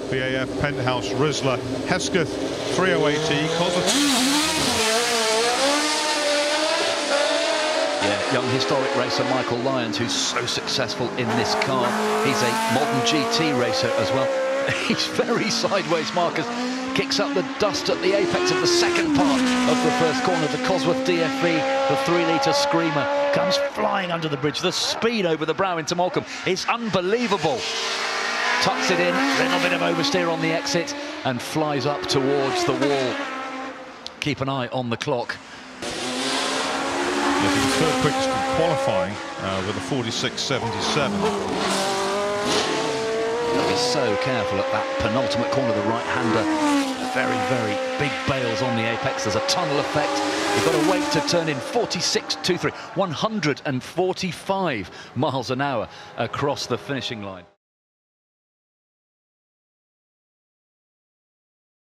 BAF Penthouse RIZLA Hesketh 308E Cosworth. Yeah, young historic racer Michael Lyons, who's so successful in this car. He's a modern GT racer as well. He's very sideways, Marcus. Kicks up the dust at the apex of the second part of the first corner. The Cosworth DFV, the 3-litre screamer, comes flying under the bridge. The speed over the brow into Morecambe is unbelievable. Tucks it in, a little bit of oversteer on the exit, and flies up towards the wall. Keep an eye on the clock. Yes, he was third quickest in qualifying with a 46.77. Be so careful at that penultimate corner, the right-hander. Very, very big bails on the apex. There's a tunnel effect. You've got to wait to turn in 46.23, 145 miles an hour across the finishing line.